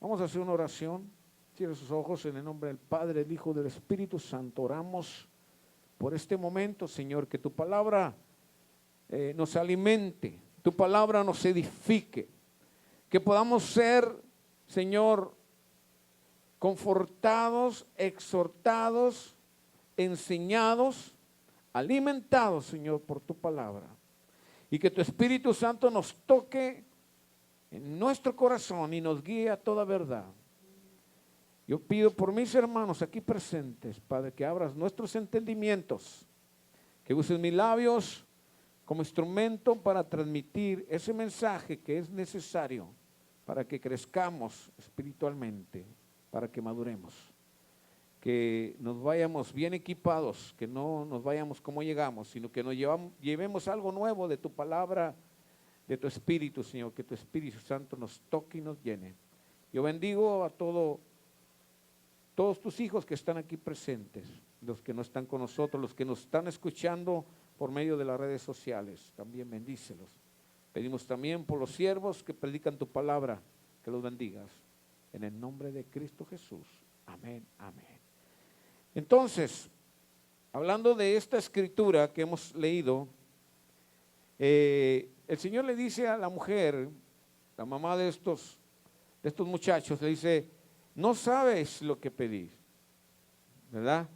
Vamos a hacer una oración. Cierre sus ojos en el nombre del Padre, del Hijo, del Espíritu Santo. Oramos por este momento, Señor, que tu palabra nos alimente, tu palabra nos edifique, que podamos ser, Señor, confortados, exhortados, enseñados, alimentados, Señor, por tu palabra. Y que tu Espíritu Santo nos toque en nuestro corazón y nos guíe a toda verdad. Yo pido por mis hermanos aquí presentes, Padre, que abras nuestros entendimientos, que uses mis labios como instrumento para transmitir ese mensaje que es necesario para que crezcamos espiritualmente, para que maduremos, que nos vayamos bien equipados, que no nos vayamos como llegamos, sino que nos llevemos algo nuevo de tu palabra, de tu Espíritu, Señor, que tu Espíritu Santo nos toque y nos llene. Yo bendigo a todos tus hijos que están aquí presentes, los que no están con nosotros, los que nos están escuchando por medio de las redes sociales, también bendícelos. Pedimos también por los siervos que predican tu palabra, que los bendigas. En el nombre de Cristo Jesús. Amén, amén. Entonces, hablando de esta escritura que hemos leído, el Señor le dice a la mujer, la mamá de estos muchachos, le dice, no sabes lo que pedís, ¿verdad?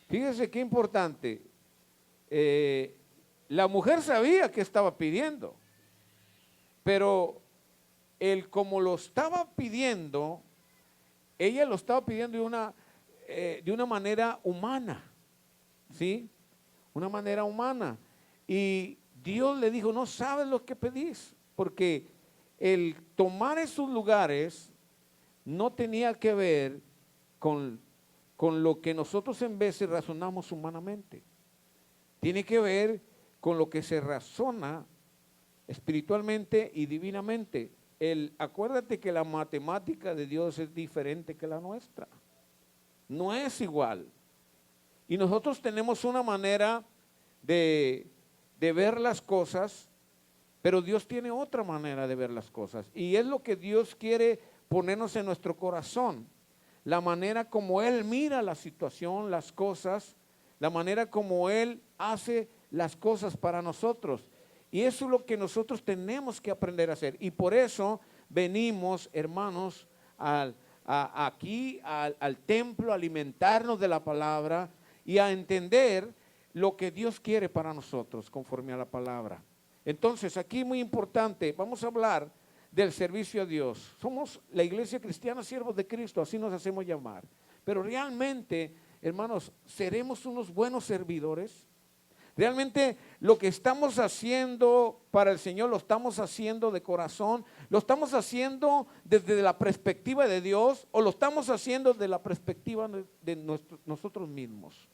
Fíjese qué importante. La mujer sabía que estaba pidiendo, pero él como lo estaba pidiendo, ella lo estaba pidiendo de una manera humana, ¿sí? Una manera humana. Y Dios le dijo, no sabes lo que pedís, porque el tomar esos lugares no tenía que ver con lo que nosotros en veces razonamos humanamente. Tiene que ver con lo que se razona espiritualmente y divinamente. Acuérdate que la matemática de Dios es diferente que la nuestra. No es igual. Y nosotros tenemos una manera de ver las cosas, pero Dios tiene otra manera de ver las cosas. Y es lo que Dios quiere ponernos en nuestro corazón. La manera como Él mira la situación, las cosas, la manera como Él hace las cosas para nosotros. Y eso es lo que nosotros tenemos que aprender a hacer. Y por eso venimos, hermanos, aquí al templo, a alimentarnos de la palabra y a entender lo que Dios quiere para nosotros conforme a la palabra. Entonces, aquí muy importante, vamos a hablar del servicio a Dios. Somos la iglesia cristiana, siervos de Cristo, así nos hacemos llamar. Pero realmente, hermanos, ¿seremos unos buenos servidores? Realmente lo que estamos haciendo para el Señor lo estamos haciendo de corazón, lo estamos haciendo desde la perspectiva de Dios o lo estamos haciendo desde la perspectiva de nosotros mismos.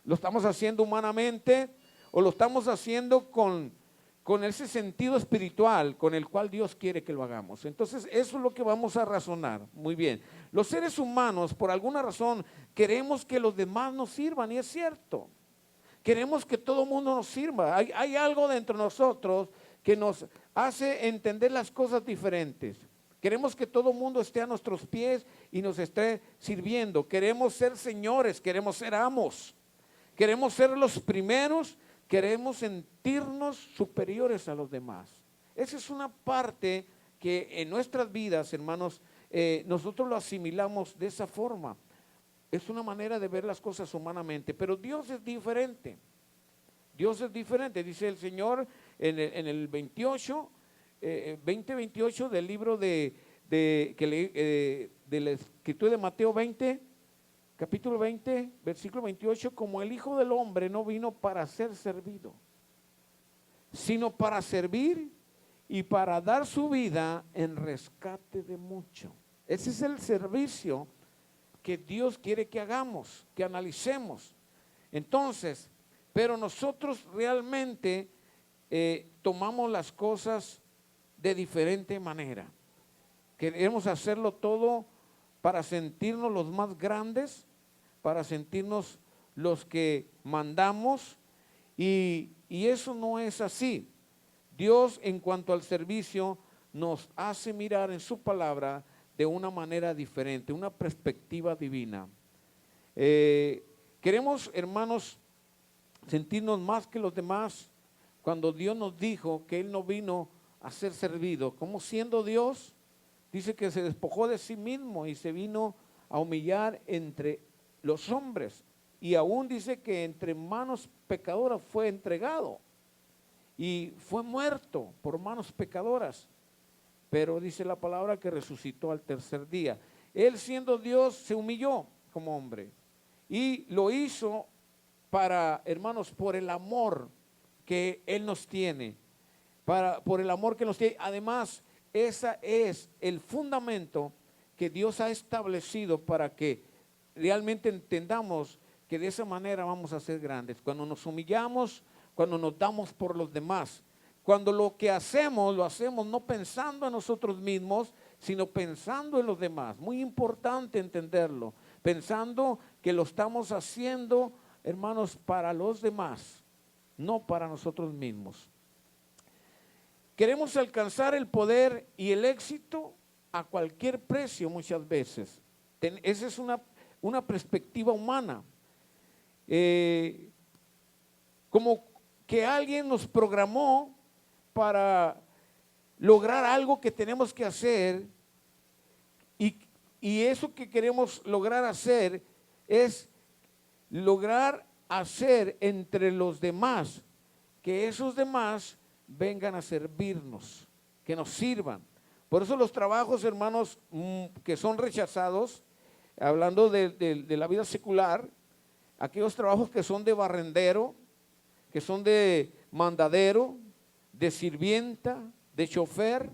Lo estamos haciendo humanamente o lo estamos haciendo con ese sentido espiritual con el cual Dios quiere que lo hagamos. Entonces eso es lo que vamos a razonar. Muy bien, los seres humanos por alguna razón queremos que los demás nos sirvan y es cierto. Queremos que todo el mundo nos sirva. Hay algo dentro de nosotros que nos hace entender las cosas diferentes. Queremos que todo el mundo esté a nuestros pies y nos esté sirviendo. Queremos ser señores, queremos ser amos. Queremos ser los primeros, queremos sentirnos superiores a los demás. Esa es una parte que en nuestras vidas, hermanos, nosotros lo asimilamos de esa forma. Es una manera de ver las cosas humanamente, pero Dios es diferente. Dios es diferente, dice el Señor en el 20:28 del libro de la escritura de Mateo 20, capítulo 20, versículo 28, como el Hijo del Hombre no vino para ser servido, sino para servir y para dar su vida en rescate de mucho. Ese es el servicio que Dios quiere que hagamos, que analicemos. Entonces, pero nosotros realmente tomamos las cosas de diferente manera. Queremos hacerlo todo para sentirnos los más grandes, para sentirnos los que mandamos, y eso no es así. Dios, en cuanto al servicio, nos hace mirar en su palabra de una manera diferente, una perspectiva divina. Queremos, hermanos, sentirnos más que los demás cuando Dios nos dijo que Él no vino a ser servido. Como siendo Dios, dice que se despojó de sí mismo y se vino a humillar entre los hombres. Y aún dice que entre manos pecadoras fue entregado y fue muerto por manos pecadoras. Pero dice la palabra que resucitó al tercer día. Él, siendo Dios, se humilló como hombre y lo hizo para, hermanos, por el amor que Él nos tiene, por el amor que nos tiene. Además, ese es el fundamento que Dios ha establecido para que realmente entendamos que de esa manera vamos a ser grandes. Cuando nos humillamos, cuando nos damos por los demás, cuando lo que hacemos, lo hacemos no pensando en nosotros mismos, sino pensando en los demás. Muy importante entenderlo, pensando que lo estamos haciendo, hermanos, para los demás, no para nosotros mismos. Queremos alcanzar el poder y el éxito a cualquier precio muchas veces. Esa es una perspectiva humana. Como que alguien nos programó para lograr algo que tenemos que hacer, y eso que queremos lograr hacer es lograr hacer entre los demás que esos demás vengan a servirnos, que nos sirvan. Por eso los trabajos, hermanos, que son rechazados, hablando de la vida secular, aquellos trabajos que son de barrendero, que son de mandadero, de sirvienta, de chofer,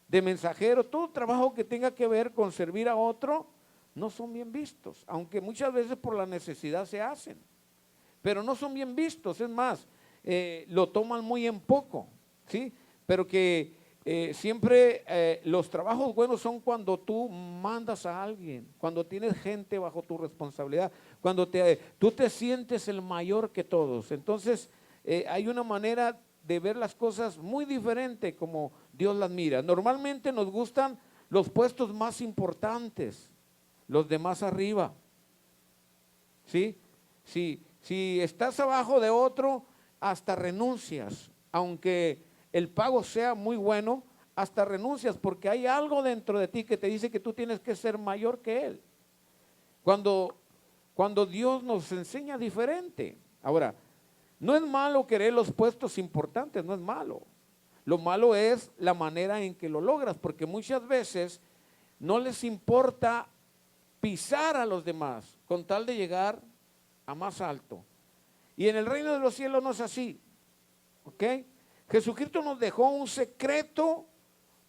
de mensajero, todo trabajo que tenga que ver con servir a otro, no son bien vistos, aunque muchas veces por la necesidad se hacen, pero no son bien vistos. Es más, lo toman muy en poco, ¿sí? Pero que siempre los trabajos buenos son cuando tú mandas a alguien, cuando tienes gente bajo tu responsabilidad, cuando tú te sientes el mayor que todos. Entonces hay una manera de ver las cosas muy diferente como Dios las mira. Normalmente nos gustan los puestos más importantes, los de más arriba, ¿sí? Si estás abajo de otro, hasta renuncias, aunque el pago sea muy bueno, hasta renuncias, porque hay algo dentro de ti que te dice que tú tienes que ser mayor que él. Cuando Dios nos enseña diferente. Ahora, no es malo querer los puestos importantes, no es malo. Lo malo es la manera en que lo logras, porque muchas veces no les importa pisar a los demás con tal de llegar a más alto. Y en el reino de los cielos no es así, ¿ok? Jesucristo nos dejó un secreto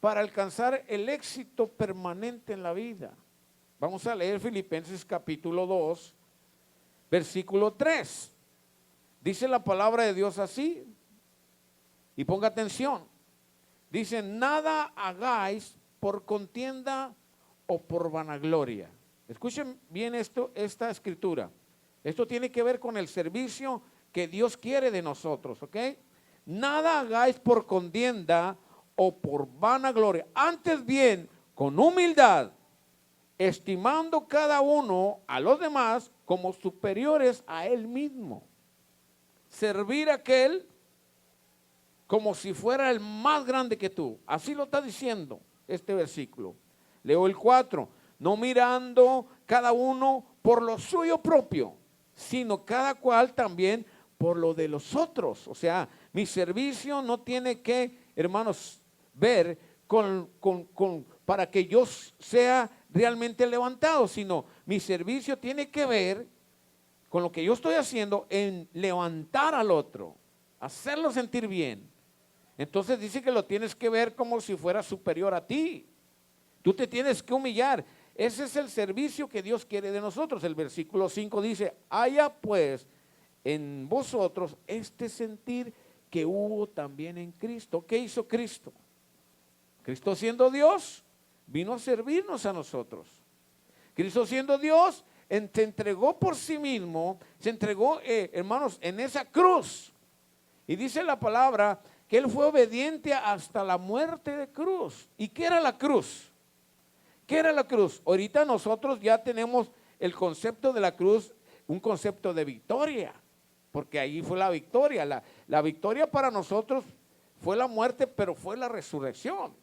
para alcanzar el éxito permanente en la vida. Vamos a leer Filipenses capítulo 2, versículo 3. Dice la palabra de Dios así, y ponga atención. Dice: nada hagáis por contienda o por vanagloria. Escuchen bien esta escritura. Esto tiene que ver con el servicio que Dios quiere de nosotros, ¿ok? Nada hagáis por contienda o por vanagloria, antes bien con humildad, estimando cada uno a los demás como superiores a él mismo. Servir a aquel como si fuera el más grande que tú. Así lo está diciendo este versículo. Leo el 4. No mirando cada uno por lo suyo propio, sino cada cual también por lo de los otros. O sea, mi servicio no tiene que, hermanos, ver para que yo sea realmente levantado, sino mi servicio tiene que ver con lo que yo estoy haciendo en levantar al otro, hacerlo sentir bien. Entonces dice que lo tienes que ver como si fuera superior a ti. Tú te tienes que humillar. Ese es el servicio que Dios quiere de nosotros. El versículo 5 dice: haya pues en vosotros este sentir que hubo también en Cristo. ¿Qué hizo Cristo? Cristo, siendo Dios, vino a servirnos a nosotros. Cristo, siendo Dios, se entregó por sí mismo, se entregó, hermanos, en esa cruz. Y dice la palabra que Él fue obediente hasta la muerte de cruz. ¿Y qué era la cruz? ¿Qué era la cruz? Ahorita nosotros ya tenemos el concepto de la cruz, un concepto de victoria, porque ahí fue la victoria. La victoria para nosotros fue la muerte, pero fue la resurrección.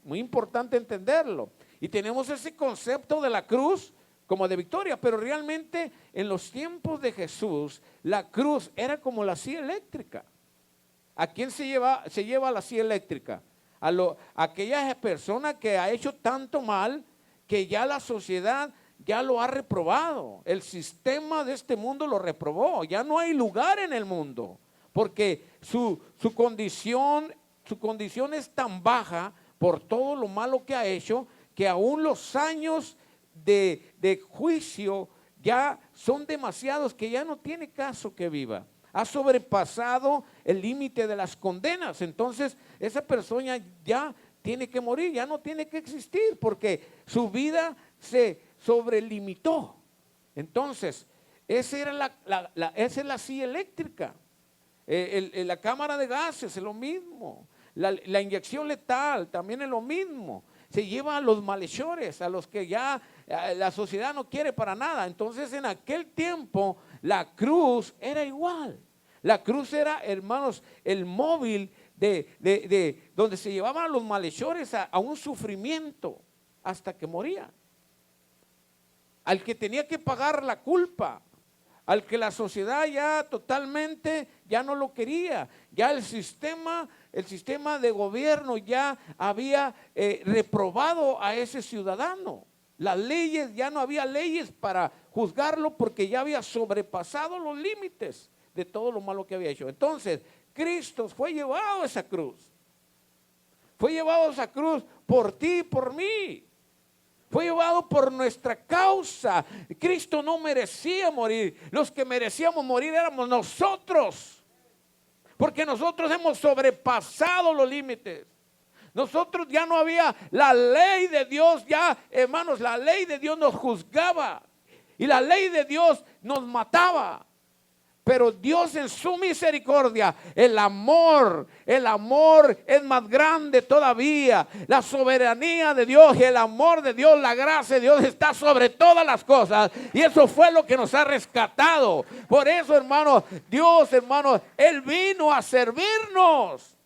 Muy importante entenderlo. Y tenemos ese concepto de la cruz como de victoria, pero realmente en los tiempos de Jesús, la cruz era como la silla eléctrica. ¿A quién se lleva la silla eléctrica? A aquella persona que ha hecho tanto mal que ya la sociedad ya lo ha reprobado. El sistema de este mundo lo reprobó. Ya no hay lugar en el mundo, porque su condición es tan baja por todo lo malo que ha hecho, que aún los años de juicio ya son demasiados, que ya no tiene caso que viva. Ha sobrepasado el límite de las condenas. Entonces esa persona ya tiene que morir, ya no tiene que existir, porque su vida se sobrelimitó. Entonces esa es la silla eléctrica. La cámara de gases es lo mismo. La inyección letal también es lo mismo. Se lleva a los malhechores, a los que ya la sociedad no quiere para nada. Entonces en aquel tiempo la cruz era igual. La cruz era, hermanos, el móvil de donde se llevaban a los malhechores a un sufrimiento hasta que morían. Al que tenía que pagar la culpa, al que la sociedad ya totalmente ya no lo quería. Ya el sistema de gobierno ya había reprobado a ese ciudadano. Las leyes, ya no había leyes para juzgarlo, porque ya había sobrepasado los límites de todo lo malo que había hecho. Entonces Cristo fue llevado a esa cruz. Fue llevado a esa cruz por ti y por mí. Fue llevado por nuestra causa. Cristo no merecía morir. Los que merecíamos morir éramos nosotros, porque nosotros hemos sobrepasado los límites. Nosotros ya no había la ley de Dios. Ya, hermanos, la ley de Dios nos juzgaba y la ley de Dios nos mataba. Pero Dios, en su misericordia, el amor es más grande todavía. La soberanía de Dios y el amor de Dios, la gracia de Dios está sobre todas las cosas. Y eso fue lo que nos ha rescatado. Por eso, hermanos, Dios, hermanos, Él vino a servirnos.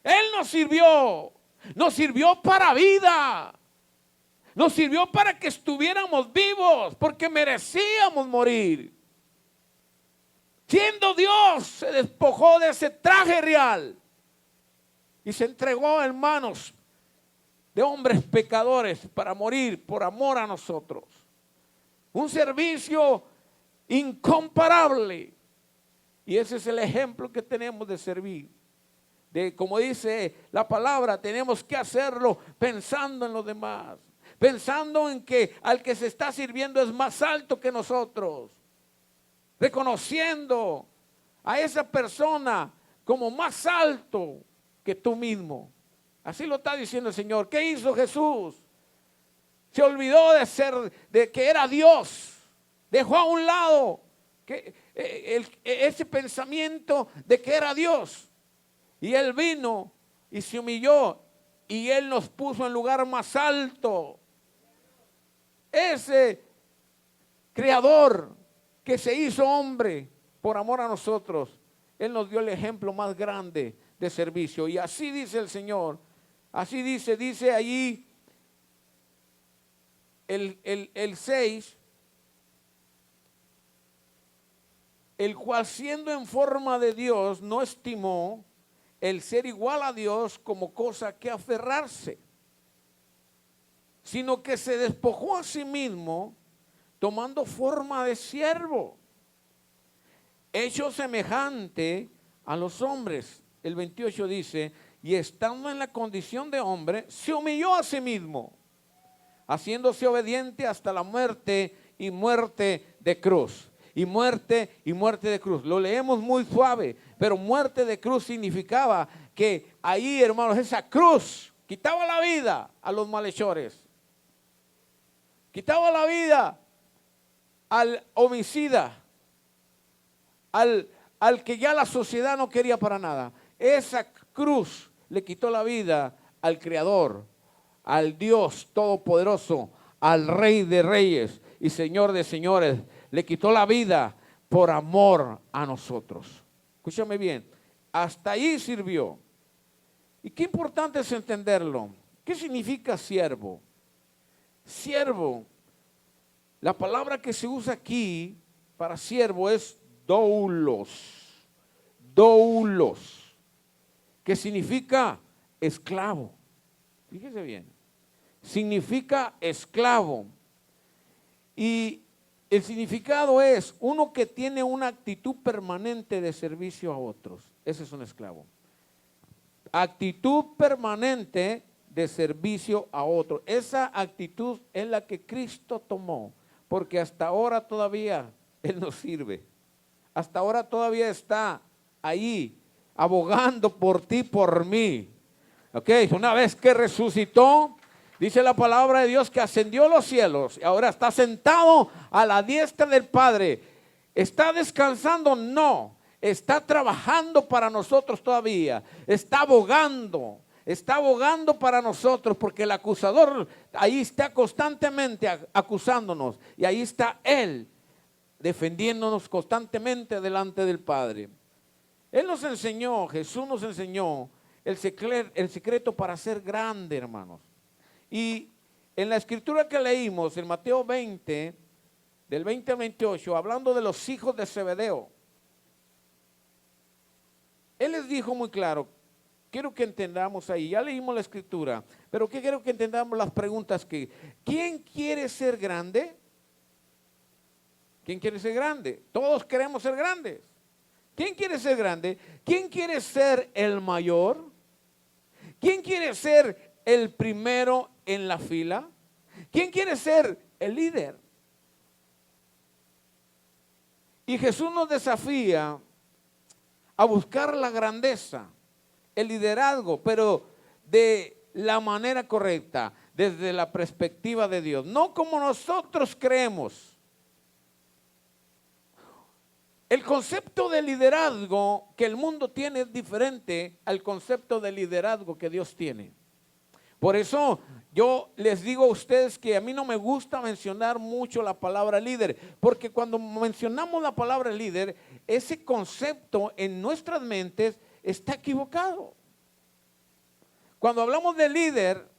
Él nos sirvió para vida. Nos sirvió para que estuviéramos vivos, porque merecíamos morir. Siendo Dios, se despojó de ese traje real y se entregó en manos de hombres pecadores para morir por amor a nosotros. Un servicio incomparable. Y ese es el ejemplo que tenemos de servir. Como dice la palabra, tenemos que hacerlo pensando en los demás, pensando en que al que se está sirviendo es más alto que nosotros, reconociendo a esa persona como más alto que tú mismo. Así lo está diciendo el Señor. ¿Qué hizo Jesús? Se olvidó de que era Dios. Dejó a un lado ese pensamiento de que era Dios. Y Él vino y se humilló, y Él nos puso en lugar más alto. Ese Creador que se hizo hombre por amor a nosotros, Él nos dio el ejemplo más grande de servicio. Y así dice el Señor, así dice allí el 6, el cual siendo en forma de Dios no estimó el ser igual a Dios como cosa que aferrarse, sino que se despojó a sí mismo, tomando forma de siervo, hecho semejante a los hombres. El 28 dice, y estando en la condición de hombre, se humilló a sí mismo, haciéndose obediente hasta la muerte y muerte de cruz. Y muerte de cruz. Lo leemos muy suave, pero muerte de cruz significaba que ahí, hermanos, esa cruz quitaba la vida a los malhechores, quitaba la vida al homicida, al que ya la sociedad no quería para nada. esa cruz le quitó la vida al Creador, al Dios Todopoderoso, al Rey de Reyes y Señor de Señores. Le quitó la vida por amor a nosotros. Escúchame bien, hasta ahí sirvió. Y qué importante es entenderlo. ¿Qué significa siervo? Siervo, la palabra que se usa aquí para siervo es doulos. Doulos, que significa esclavo. Fíjese bien, significa esclavo. Y el significado es uno que tiene una actitud permanente de servicio a otros. Ese es un esclavo. Actitud permanente de servicio a otros. Esa actitud es la que Cristo tomó, porque hasta ahora todavía Él nos sirve. Hasta ahora todavía está ahí abogando por ti, por mí. Ok, una vez que resucitó, dice la palabra de Dios que ascendió a los cielos y ahora está sentado a la diestra del Padre. ¿Está descansando? No. Está trabajando para nosotros todavía. Está abogando para nosotros, porque el acusador ahí está constantemente acusándonos. Y ahí está Él defendiéndonos constantemente delante del Padre. Él nos enseñó, Jesús nos enseñó el secreto para ser grande, hermanos. Y en la escritura que leímos, en Mateo 20, del 20 al 28, hablando de los hijos de Zebedeo, Él les dijo muy claro, quiero que entendamos ahí, ya leímos la escritura, pero que quiero que entendamos las preguntas que, ¿quién quiere ser grande? ¿Quién quiere ser grande? Todos queremos ser grandes. ¿Quién quiere ser grande? ¿Quién quiere ser el mayor? ¿Quién quiere ser el primero en la fila? ¿Quién quiere ser el líder? Y Jesús nos desafía a buscar la grandeza, el liderazgo, pero de la manera correcta, desde la perspectiva de Dios, no como nosotros creemos. El concepto de liderazgo que el mundo tiene es diferente al concepto de liderazgo que Dios tiene. Por eso yo les digo a ustedes que a mí no me gusta mencionar mucho la palabra líder, porque cuando mencionamos la palabra líder, ese concepto en nuestras mentes está equivocado. Cuando hablamos de líder,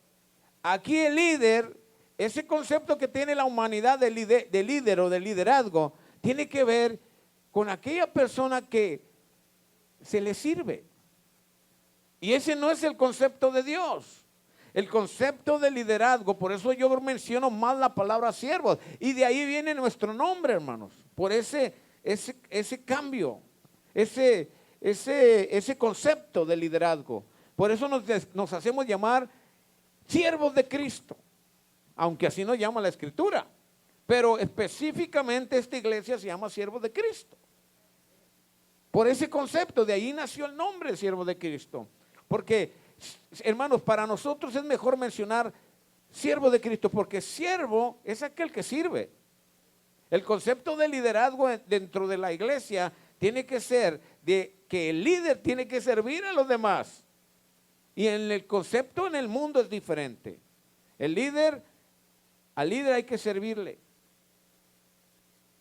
aquí el líder, ese concepto que tiene la humanidad de líder o de liderazgo, tiene que ver con aquella persona que se le sirve. Y ese no es el concepto de Dios. El concepto de liderazgo, por eso yo menciono más la palabra siervos. Y de ahí viene nuestro nombre, hermanos. Por ese cambio, ese concepto de liderazgo. Por eso nos hacemos llamar siervos de Cristo. Aunque así nos llama la Escritura. Pero específicamente esta iglesia se llama siervos de Cristo. Por ese concepto, de ahí nació el nombre de siervo de Cristo. Porque, hermanos, para nosotros es mejor mencionar siervo de Cristo, porque siervo es aquel que sirve. El concepto de liderazgo dentro de la iglesia tiene que ser de que el líder tiene que servir a los demás. Y en el concepto en el mundo es diferente. Al líder hay que servirle.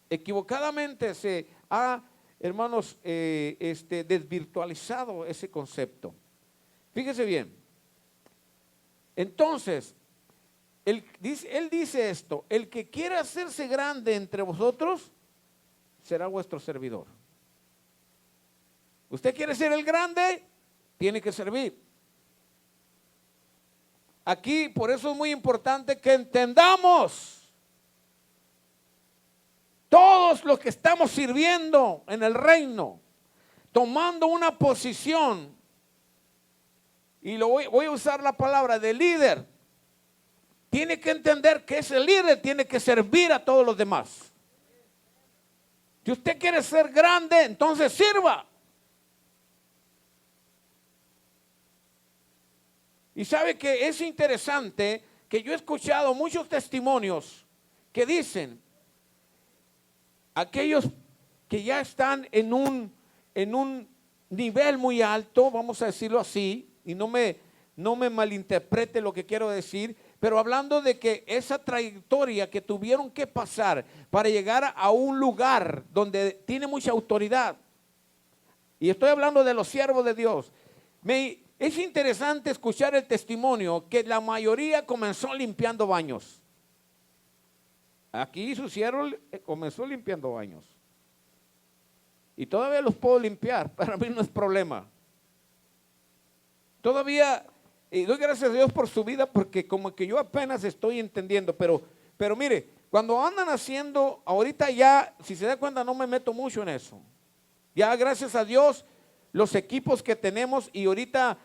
Equivocadamente se ha, hermanos, desvirtualizado ese concepto. Fíjese bien. Entonces, él dice esto: el que quiera hacerse grande entre vosotros será vuestro servidor. ¿Usted quiere ser el grande? Tiene que servir. Aquí, por eso es muy importante que entendamos, todos los que estamos sirviendo en el reino, tomando una posición, y voy a usar la palabra de líder, tiene que entender que ese líder tiene que servir a todos los demás. Si usted quiere ser grande, entonces sirva. Y sabe que es interesante que yo he escuchado muchos testimonios que dicen, aquellos que ya están en un nivel muy alto, vamos a decirlo así, y no me malinterprete lo que quiero decir, pero hablando de que esa trayectoria que tuvieron que pasar para llegar a un lugar donde tiene mucha autoridad, y estoy hablando de los siervos de Dios, es interesante escuchar el testimonio que la mayoría comenzó limpiando baños. Aquí su siervo comenzó limpiando baños. Y todavía los puedo limpiar, para mí no es problema. Todavía, y doy gracias a Dios por su vida, porque como que yo apenas estoy entendiendo, pero mire, cuando andan haciendo, ahorita ya, si se da cuenta, no me meto mucho en eso. Ya gracias a Dios, los equipos que tenemos, y ahorita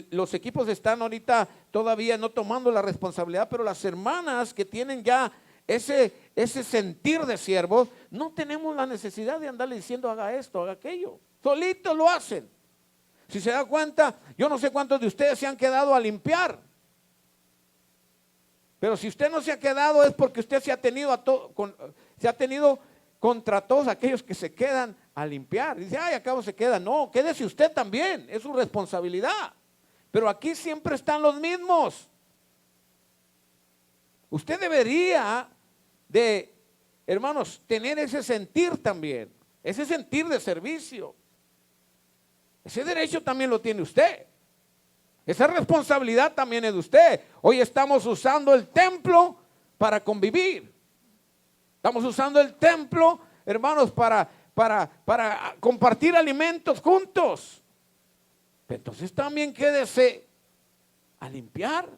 los equipos están ahorita todavía no tomando la responsabilidad, pero las hermanas que tienen ya ese sentir de siervos, no tenemos la necesidad de andarle diciendo haga esto, haga aquello. Solitos lo hacen. Si se da cuenta, yo no sé cuántos de ustedes se han quedado a limpiar. Pero si usted no se ha quedado es porque usted se ha tenido contra todos aquellos que se quedan a limpiar. Dice, ay, acabo se queda. No, quédese usted también, es su responsabilidad. Pero aquí siempre están los mismos. Usted debería de, hermanos, tener ese sentir también, ese sentir de servicio. Ese derecho también lo tiene usted. Esa responsabilidad también es de usted. Hoy estamos usando el templo para convivir. Estamos usando el templo, hermanos, para compartir alimentos juntos. Entonces también quédese a limpiar.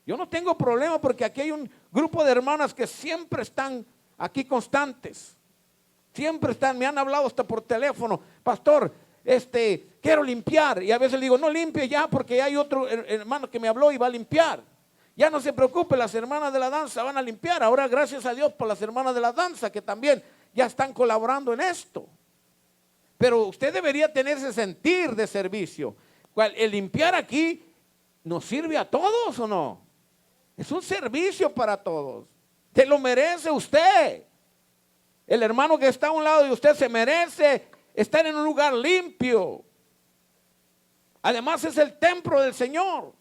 Yo no tengo problema porque aquí hay un grupo de hermanas que siempre están aquí constantes. Siempre están, me han hablado hasta por teléfono, pastor, quiero limpiar. Y a veces le digo, no limpie ya porque hay otro hermano que me habló y va a limpiar. Ya no se preocupe, las hermanas de la danza van a limpiar. Ahora gracias a Dios por las hermanas de la danza que también ya están colaborando en esto. Pero usted debería tener ese sentir de servicio. El limpiar aquí nos sirve a todos, ¿o no? Es un servicio para todos. Se lo merece usted. El hermano que está a un lado de usted se merece estar en un lugar limpio. Además es el templo del Señor.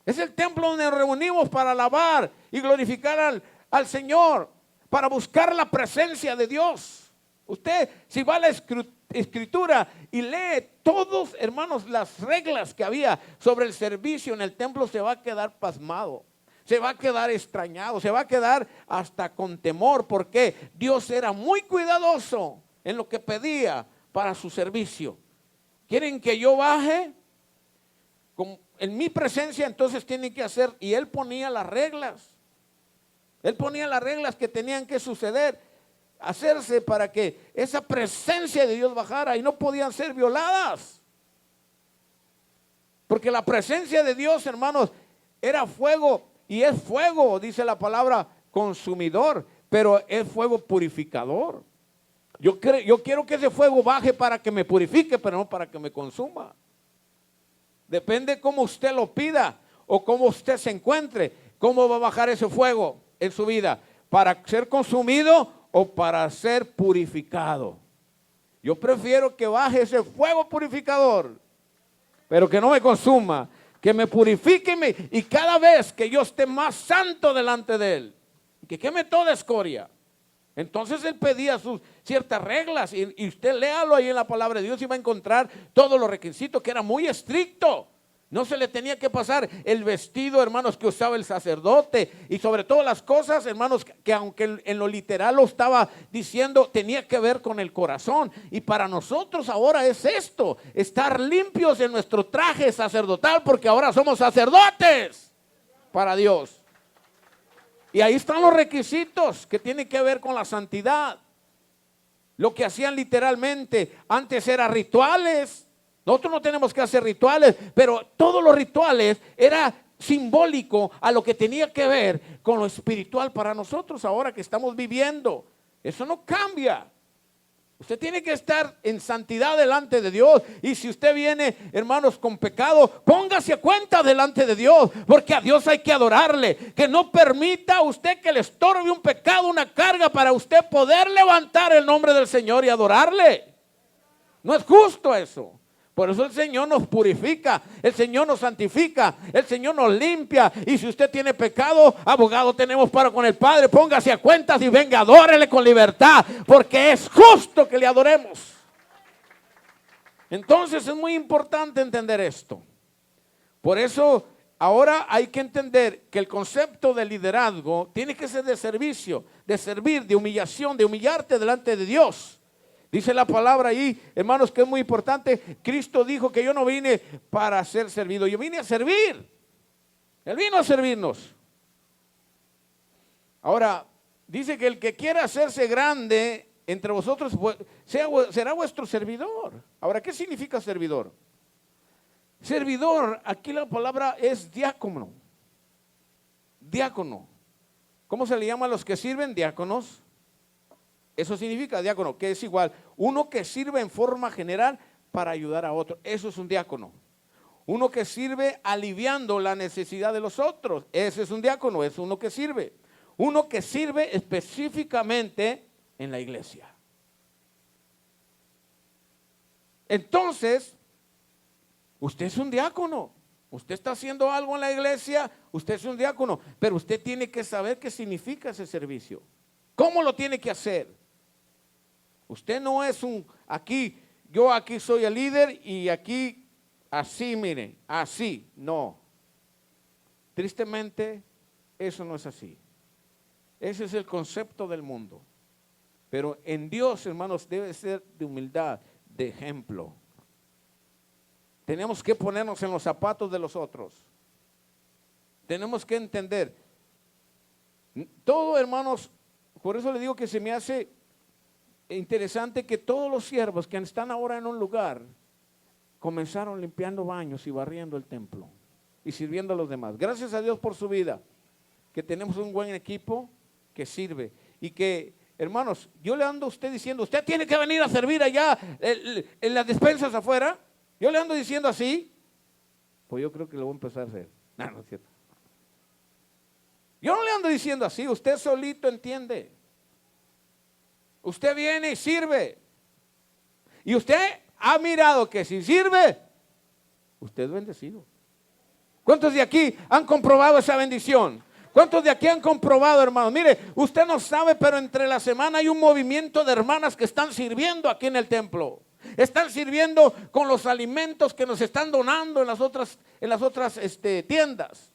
Es el templo donde nos reunimos para alabar y glorificar al Señor, para buscar la presencia de Dios. Usted, si va a la Escritura y lee todos, hermanos, las reglas que había sobre el servicio en el templo, se va a quedar pasmado, se va a quedar extrañado, se va a quedar hasta con temor, porque Dios era muy cuidadoso en lo que pedía para su servicio. ¿Quieren que yo baje? En mi presencia, entonces tienen que hacer, y Él ponía las reglas. Él ponía las reglas que tenían que suceder, hacerse para que esa presencia de Dios bajara, y no podían ser violadas. Porque la presencia de Dios, hermanos, era fuego, y es fuego, dice la palabra, consumidor, pero es fuego purificador. Yo quiero que ese fuego baje para que me purifique, pero no para que me consuma. Depende cómo usted lo pida o cómo usted se encuentre, cómo va a bajar ese fuego en su vida, para ser consumido o para ser purificado. Yo prefiero que baje ese fuego purificador, pero que no me consuma, que me purifique y cada vez que yo esté más santo delante de Él, que queme toda escoria. Entonces Él pedía sus ciertas reglas, y usted léalo ahí en la palabra de Dios y va a encontrar todos los requisitos, que era muy estricto. No se le tenía que pasar el vestido, hermanos, que usaba el sacerdote, y sobre todo las cosas, hermanos, que aunque en lo literal lo estaba diciendo, tenía que ver con el corazón. Y para nosotros ahora es esto, estar limpios en nuestro traje sacerdotal, porque ahora somos sacerdotes para Dios. Y ahí están los requisitos que tienen que ver con la santidad. Lo que hacían literalmente antes era rituales. Nosotros no tenemos que hacer rituales, pero todos los rituales era simbólico a lo que tenía que ver con lo espiritual para nosotros ahora que estamos viviendo. Eso no cambia. Usted tiene que estar en santidad delante de Dios. Y si usted viene, hermanos, con pecado, póngase a cuenta delante de Dios, porque a Dios hay que adorarle. Que no permita a usted que le estorbe un pecado, una carga, para usted poder levantar el nombre del Señor y adorarle. No es justo eso. Por eso el Señor nos purifica, el Señor nos santifica, el Señor nos limpia. Y si usted tiene pecado, abogado tenemos para con el Padre. Póngase a cuentas y venga, adórele con libertad, porque es justo que le adoremos. Entonces es muy importante entender esto. Por eso ahora hay que entender que el concepto de liderazgo tiene que ser de servicio, de servir, de humillación, de humillarte delante de Dios. Dice la palabra ahí, hermanos, que es muy importante. Cristo dijo que yo no vine para ser servido, yo vine a servir. Él vino a servirnos. Ahora, dice que el que quiera hacerse grande entre vosotros será vuestro servidor. Ahora, ¿qué significa servidor? Servidor, aquí la palabra es diácono. Diácono. ¿Cómo se le llama a los que sirven? Diáconos. Eso significa diácono, que es igual. Uno que sirve en forma general para ayudar a otro. Eso es un diácono. Uno que sirve aliviando la necesidad de los otros. Ese es un diácono, es uno que sirve. Uno que sirve específicamente en la iglesia. Entonces, usted es un diácono. Usted está haciendo algo en la iglesia, usted es un diácono. Pero usted tiene que saber qué significa ese servicio. ¿Cómo lo tiene que hacer? Usted no es yo aquí soy el líder y aquí así, mire, así. No. Tristemente, eso no es así. Ese es el concepto del mundo. Pero en Dios, hermanos, debe ser de humildad, de ejemplo. Tenemos que ponernos en los zapatos de los otros. Tenemos que entender. Todo, hermanos, por eso le digo que se me hace interesante que todos los siervos que están ahora en un lugar comenzaron limpiando baños y barriendo el templo y sirviendo a los demás. Gracias a Dios por su vida, que tenemos un buen equipo que sirve y que, hermanos, yo le ando a usted diciendo, usted tiene que venir a servir allá en las despensas afuera. Yo le ando diciendo así, pues yo creo que lo voy a empezar a hacer. No, no es cierto. Yo no le ando diciendo así, usted solito entiende. Usted viene y sirve. Y usted ha mirado que si sirve, usted es bendecido. ¿Cuántos de aquí han comprobado esa bendición? ¿Cuántos de aquí han comprobado, hermanos? Mire, usted no sabe, pero entre la semana hay un movimiento de hermanas que están sirviendo aquí en el templo. Están sirviendo con los alimentos que nos están donando en las otras tiendas.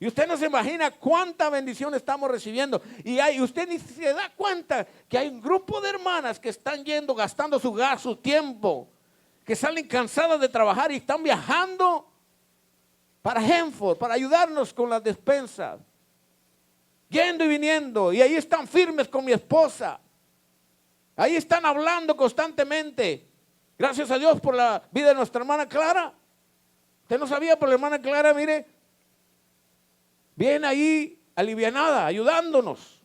Y usted no se imagina cuánta bendición estamos recibiendo. Y usted ni se da cuenta que hay un grupo de hermanas que están yendo, gastando su gas, su tiempo, que salen cansadas de trabajar y están viajando para Hanford, para ayudarnos con las despensas. Yendo y viniendo. Y ahí están firmes con mi esposa. Ahí están hablando constantemente. Gracias a Dios por la vida de nuestra hermana Clara. Usted no sabía, pero la hermana Clara, mire, viene ahí alivianada, ayudándonos.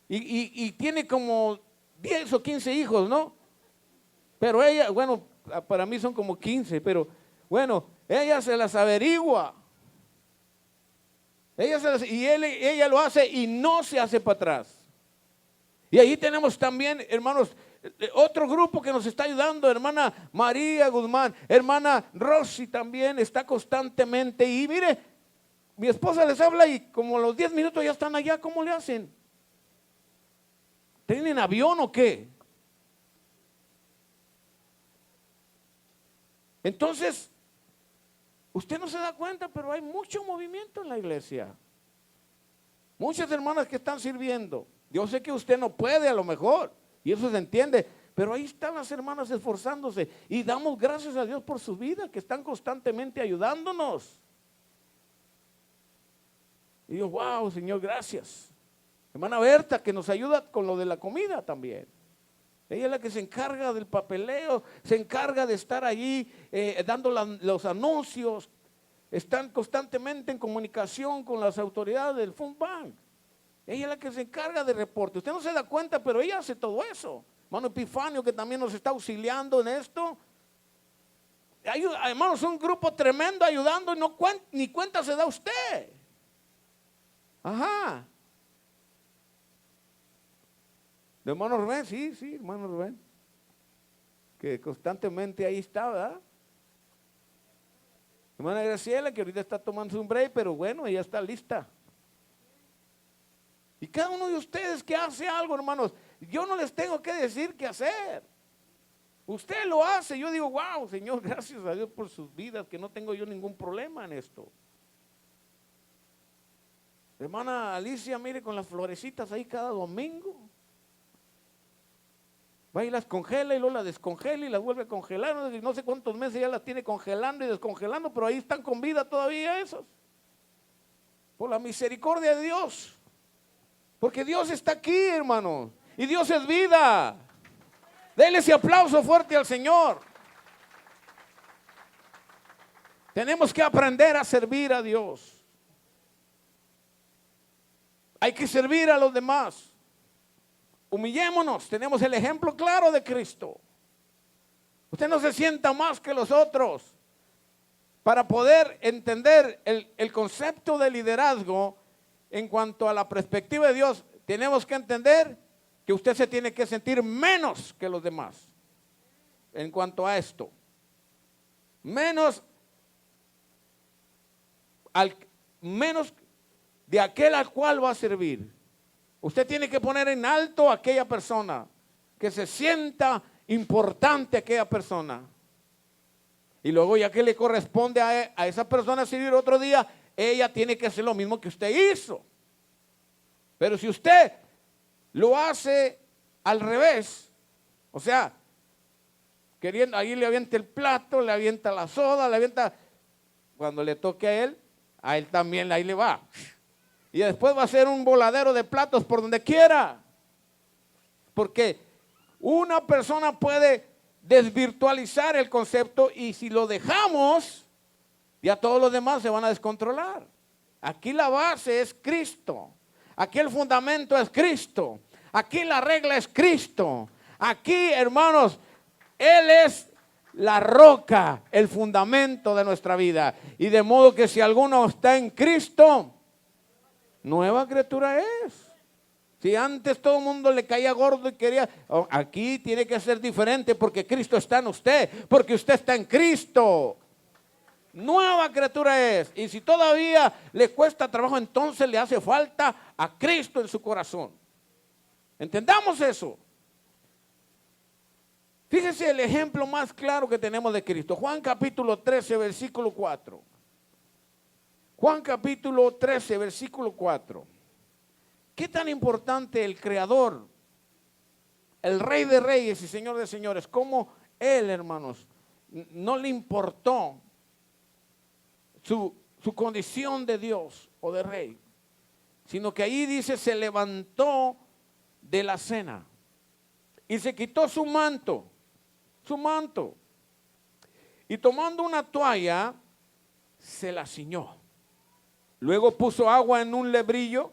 Y tiene como 10 o 15 hijos, ¿no? Pero ella, bueno, para mí son como 15, pero bueno, ella se las averigua. Ella lo hace y no se hace para atrás. Y ahí tenemos también, hermanos, otro grupo que nos está ayudando, hermana María Guzmán, hermana Rosy también está constantemente. Y mire, mi esposa les habla y como a los 10 minutos ya están allá. ¿Cómo le hacen? ¿Tienen avión o qué? Entonces, usted no se da cuenta, pero hay mucho movimiento en la iglesia. Muchas hermanas que están sirviendo. Yo sé que usted no puede a lo mejor, y eso se entiende, pero ahí están las hermanas esforzándose y damos gracias a Dios por su vida, que están constantemente ayudándonos. Y yo, wow, Señor, gracias. Hermana Berta, que nos ayuda con lo de la comida también. Ella es la que se encarga del papeleo, se encarga de estar allí dando los anuncios. Están constantemente en comunicación con las autoridades del Food Bank. Ella es la que se encarga de reporte. Usted no se da cuenta, pero ella hace todo eso. Hermano Epifanio, que también nos está auxiliando en esto. Hermanos, un grupo tremendo ayudando y ni cuenta se da usted. Ajá. ¿De hermano Rubén? Sí, hermano Rubén. que constantemente ahí está, ¿verdad? Hermana Graciela, que ahorita está tomando un break, pero bueno, ella está lista. Y cada uno de ustedes que hace algo, hermanos, yo no les tengo que decir qué hacer. Usted lo hace. Yo digo, wow, Señor, gracias a Dios por sus vidas, que no tengo yo ningún problema en esto. Hermana Alicia, mire, con las florecitas ahí cada domingo. Va y las congela y luego las descongela y las vuelve a congelar. No sé cuántos meses ya las tiene congelando y descongelando, pero ahí están con vida todavía esos. Por la misericordia de Dios. Porque Dios está aquí, hermano. Y Dios es vida. Denle ese aplauso fuerte al Señor. Tenemos que aprender a servir a Dios. Hay que servir a los demás. Humillémonos. Tenemos el ejemplo claro de Cristo. Usted no se sienta más que los otros. Para poder entender el concepto de liderazgo en cuanto a la perspectiva de Dios, tenemos que entender que usted se tiene que sentir menos que los demás. En cuanto a esto, menos de aquel al cual va a servir. Usted tiene que poner en alto a aquella persona, que se sienta importante a aquella persona. Y luego, ya que le corresponde a esa persona servir otro día, ella tiene que hacer lo mismo que usted hizo. Pero si usted lo hace al revés, o sea, queriendo, ahí le avienta el plato, le avienta la soda, le avienta, cuando le toque a él también ahí le va. Y después va a ser un voladero de platos por donde quiera. Porque una persona puede desvirtualizar el concepto, y si lo dejamos, ya todos los demás se van a descontrolar. Aquí la base es Cristo. Aquí el fundamento es Cristo. Aquí la regla es Cristo. Aquí, hermanos, Él es la roca, el fundamento de nuestra vida. Y de modo que si alguno está en Cristo, nueva criatura es. Si antes todo el mundo le caía gordo y quería, aquí tiene que ser diferente, porque Cristo está en usted, porque usted está en Cristo. Nueva criatura es. Y si todavía le cuesta trabajo, entonces le hace falta a Cristo en su corazón. Entendamos eso. Fíjese el ejemplo más claro que tenemos de Cristo. Juan capítulo 13, versículo 4. Juan capítulo 13, versículo 4. ¿Qué tan importante el Creador, el Rey de Reyes y Señor de Señores, cómo Él, hermanos, no le importó su condición de Dios o de Rey, sino que ahí dice, se levantó de la cena y se quitó su manto, y tomando una toalla, se la ciñó. Luego puso agua en un lebrillo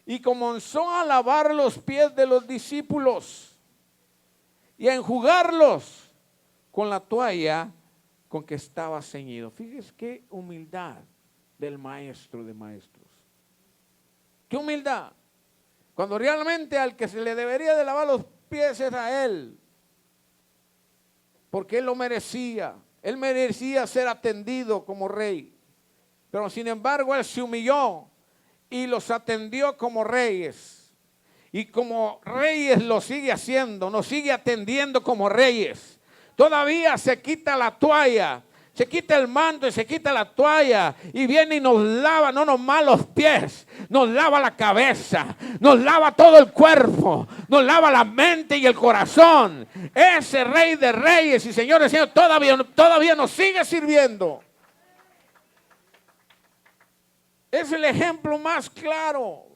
y comenzó a lavar los pies de los discípulos y a enjugarlos con la toalla con que estaba ceñido. Fíjese qué humildad del maestro de maestros. Qué humildad. Cuando realmente al que se le debería de lavar los pies es a Él. Porque Él lo merecía. Él merecía ser atendido como rey. Pero sin embargo Él se humilló y los atendió como reyes. Y como reyes lo sigue haciendo, nos sigue atendiendo como reyes. Todavía se quita la toalla, se quita el manto y se quita la toalla y viene y nos lava, no nomás los pies, nos lava la cabeza, nos lava todo el cuerpo, nos lava la mente y el corazón. Ese Rey de Reyes y Señores todavía nos sigue sirviendo. Es el ejemplo más claro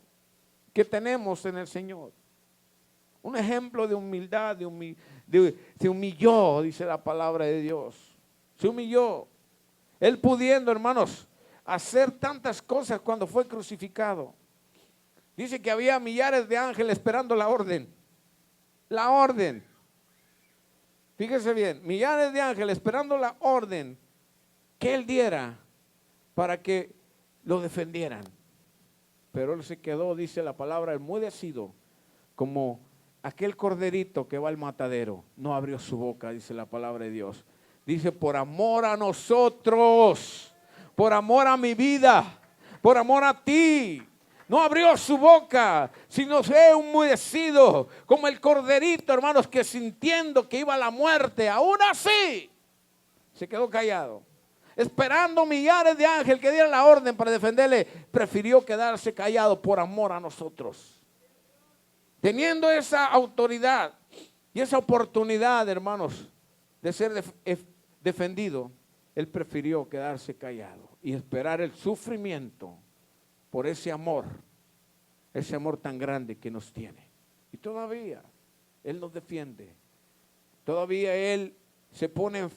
que tenemos en el Señor. Un ejemplo de humildad, se humilló, dice la palabra de Dios. Se humilló. Él pudiendo, hermanos, hacer tantas cosas cuando fue crucificado. Dice que había millares de ángeles esperando la orden. La orden. Fíjese bien, millares de ángeles esperando la orden que Él diera para que lo defendieran. Pero Él se quedó, dice la palabra, enmudecido, como aquel corderito que va al matadero no abrió su boca, dice la palabra de Dios. Dice, por amor a nosotros, por amor a mi vida, por amor a ti. No abrió su boca, sino fue enmudecido como el corderito, hermanos, que sintiendo que iba a la muerte, aún así se quedó callado. Esperando millares de ángeles que dieran la orden para defenderle, prefirió quedarse callado por amor a nosotros. Teniendo esa autoridad y esa oportunidad, hermanos, de ser defendido, él prefirió quedarse callado y esperar el sufrimiento por ese amor tan grande que nos tiene. Y todavía él nos defiende, todavía él se pone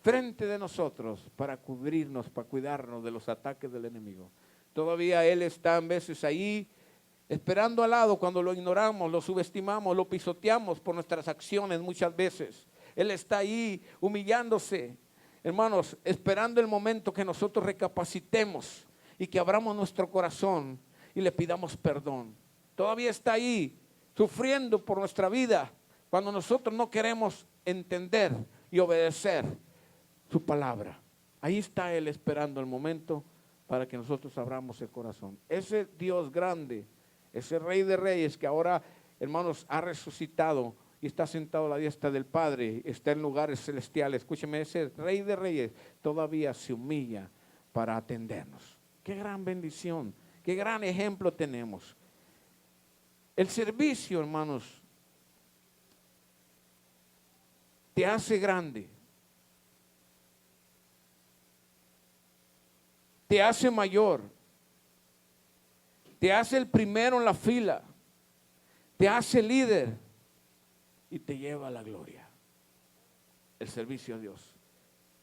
frente de nosotros para cubrirnos, para cuidarnos de los ataques del enemigo. Todavía él está a veces ahí esperando al lado cuando lo ignoramos, lo subestimamos, lo pisoteamos por nuestras acciones muchas veces. Él está ahí humillándose, hermanos, esperando el momento que nosotros recapacitemos y que abramos nuestro corazón y le pidamos perdón. Todavía está ahí sufriendo por nuestra vida cuando nosotros no queremos entender y obedecer su palabra. Ahí está Él esperando el momento para que nosotros abramos el corazón. Ese Dios grande, ese Rey de Reyes que ahora, hermanos, ha resucitado y está sentado a la diestra del Padre, está en lugares celestiales. Escúcheme, ese Rey de Reyes todavía se humilla para atendernos. Qué gran bendición, qué gran ejemplo tenemos. El servicio, hermanos, te hace grande, te hace mayor, te hace el primero en la fila, te hace líder y te lleva a la gloria. El servicio a Dios,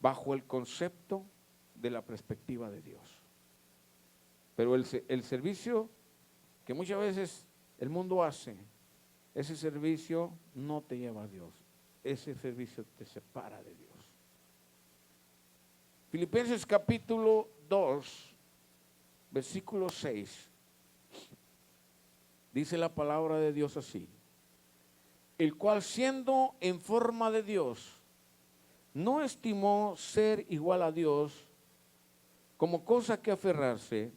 bajo el concepto de la perspectiva de Dios. Pero el servicio que muchas veces el mundo hace, ese servicio no te lleva a Dios. Ese servicio te separa de Dios. Filipenses capítulo 2, versículo 6. Dice la palabra de Dios así: el cual siendo en forma de Dios, no estimó ser igual a Dios como cosa que aferrarse,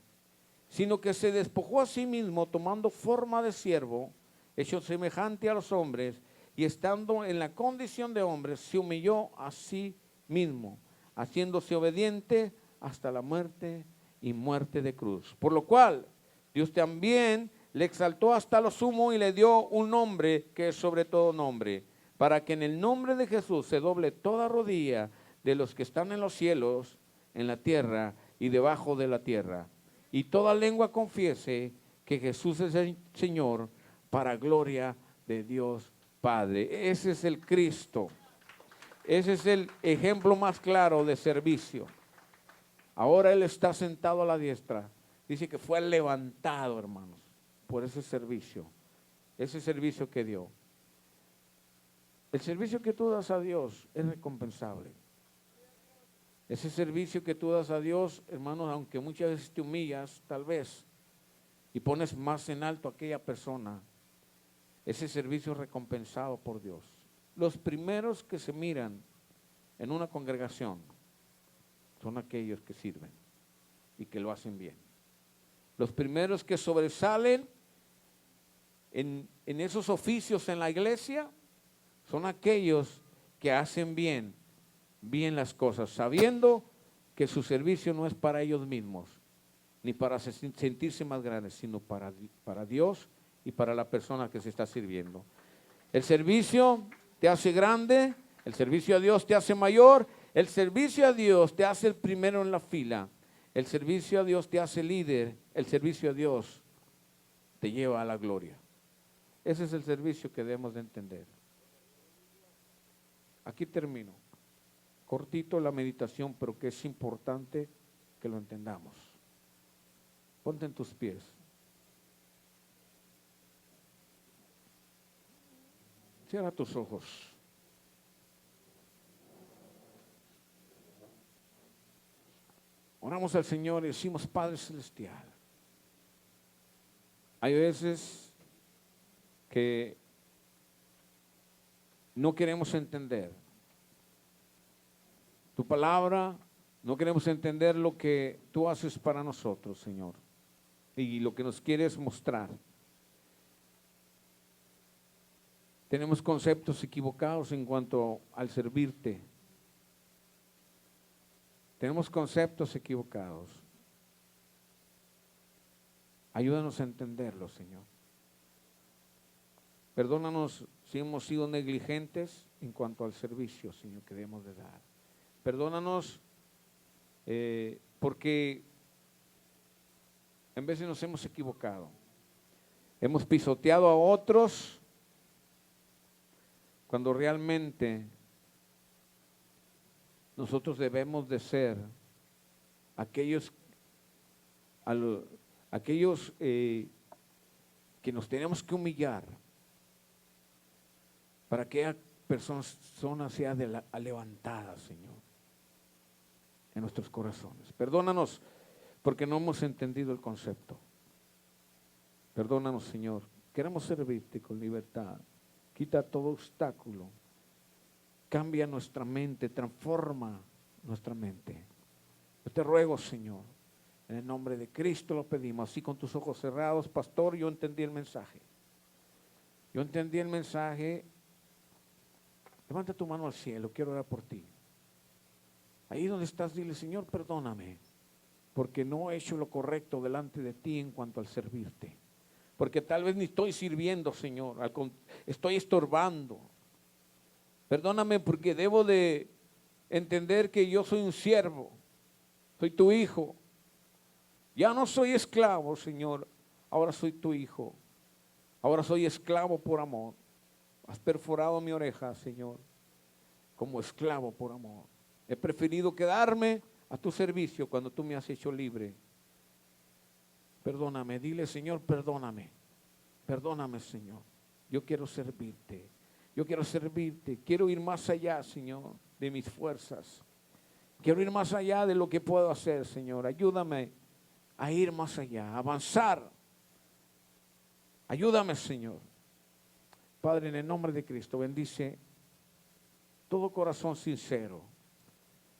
sino que se despojó a sí mismo, tomando forma de siervo, hecho semejante a los hombres, y estando en la condición de hombre, se humilló a sí mismo, haciéndose obediente hasta la muerte y muerte de cruz. Por lo cual, Dios también le exaltó hasta lo sumo y le dio un nombre que es sobre todo nombre, para que en el nombre de Jesús se doble toda rodilla de los que están en los cielos, en la tierra y debajo de la tierra, y toda lengua confiese que Jesús es el Señor, para gloria de Dios Padre. Ese es el Cristo. Ese es el ejemplo más claro de servicio. Ahora Él está sentado a la diestra. Dice que fue levantado, hermanos, por ese servicio que dio. El servicio que tú das a Dios es recompensable. Ese servicio que tú das a Dios, hermanos, aunque muchas veces te humillas, tal vez, y pones más en alto a aquella persona, ese servicio es recompensado por Dios. Los primeros que se miran en una congregación son aquellos que sirven y que lo hacen bien. Los primeros que sobresalen en esos oficios en la iglesia son aquellos que hacen bien las cosas, sabiendo que su servicio no es para ellos mismos, ni para sentirse más grandes, sino para Dios y para la persona que se está sirviendo. El servicio te hace grande, el servicio a Dios te hace mayor, el servicio a Dios te hace el primero en la fila, el servicio a Dios te hace líder, el servicio a Dios te lleva a la gloria. Ese es el servicio que debemos de entender. Aquí termino. Cortito la meditación, pero que es importante que lo entendamos. Ponte en tus pies. Cierra tus ojos. Oramos al Señor y decimos: Padre Celestial, hay veces que no queremos entender tu palabra, no queremos entender lo que tú haces para nosotros, Señor, y lo que nos quieres mostrar. Tenemos conceptos equivocados en cuanto al servirte. Tenemos conceptos equivocados. Ayúdanos a entenderlo, Señor. Perdónanos si hemos sido negligentes en cuanto al servicio, Señor, que debemos de dar. Perdónanos porque en veces nos hemos equivocado. Hemos pisoteado a otros cuando realmente nosotros debemos de ser aquellos que nos tenemos que humillar para que aquella persona sea levantada, Señor, en nuestros corazones. Perdónanos porque no hemos entendido el concepto. Perdónanos, Señor. Queremos servirte con libertad. Quita todo obstáculo. Cambia nuestra mente, transforma nuestra mente. Yo te ruego, Señor, en el nombre de Cristo lo pedimos. Así con tus ojos cerrados, pastor, yo entendí el mensaje. Yo entendí el mensaje. Levanta tu mano al cielo, quiero orar por ti. Ahí donde estás, dile, Señor, perdóname, porque no he hecho lo correcto delante de ti en cuanto al servirte. Porque tal vez ni estoy sirviendo, Señor, estoy estorbando. Perdóname porque debo de entender que yo soy un siervo, soy tu hijo. Ya no soy esclavo, Señor, ahora soy tu hijo. Ahora soy esclavo por amor. Has perforado mi oreja, Señor, como esclavo por amor. He preferido quedarme a tu servicio cuando tú me has hecho libre. Perdóname, dile, Señor, perdóname. Perdóname, Señor. Yo quiero servirte. Yo quiero servirte. Quiero ir más allá, Señor, de mis fuerzas. Quiero ir más allá de lo que puedo hacer, Señor. Ayúdame a ir más allá, a avanzar. Ayúdame, Señor. Padre, en el nombre de Cristo, bendice todo corazón sincero,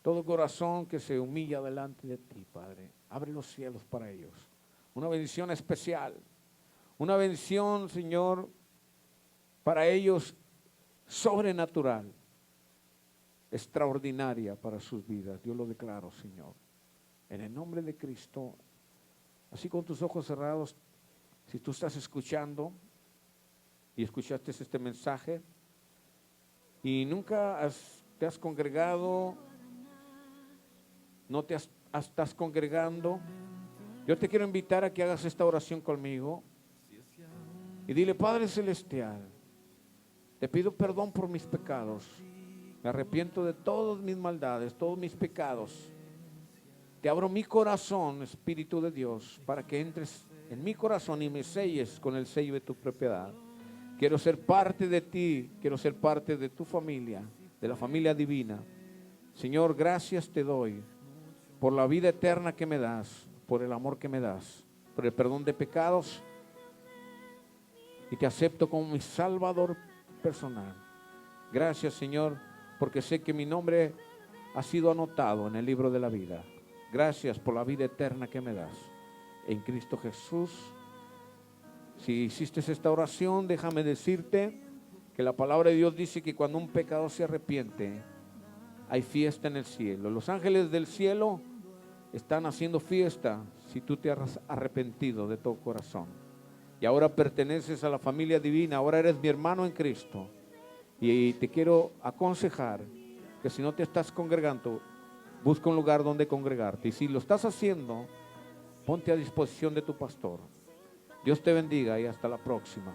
todo corazón que se humilla delante de ti, Padre. Abre los cielos para ellos. Una bendición especial, una bendición, Señor, para ellos sobrenatural, extraordinaria para sus vidas. Yo lo declaro, Señor, en el nombre de Cristo. Así con tus ojos cerrados, si tú estás escuchando y escuchaste este mensaje y nunca te has congregado, no te estás congregando, yo te quiero invitar a que hagas esta oración conmigo y dile, Padre Celestial, te pido perdón por mis pecados, me arrepiento de todas mis maldades, todos mis pecados. Te abro mi corazón, Espíritu de Dios, para que entres en mi corazón y me selles con el sello de tu propiedad. Quiero ser parte de ti, quiero ser parte de tu familia, de la familia divina. Señor, gracias te doy por la vida eterna que me das, por el amor que me das, por el perdón de pecados, y te acepto como mi Salvador personal. Gracias, Señor, porque sé que mi nombre ha sido anotado en el libro de la vida. Gracias por la vida eterna que me das en Cristo Jesús. Si hiciste esta oración, déjame decirte que la palabra de Dios dice que cuando un pecador se arrepiente, hay fiesta en el cielo. Los ángeles del cielo están haciendo fiesta si tú te has arrepentido de todo corazón. Y ahora perteneces a la familia divina, ahora eres mi hermano en Cristo. Y te quiero aconsejar que si no te estás congregando, busca un lugar donde congregarte. Y si lo estás haciendo, ponte a disposición de tu pastor. Dios te bendiga y hasta la próxima.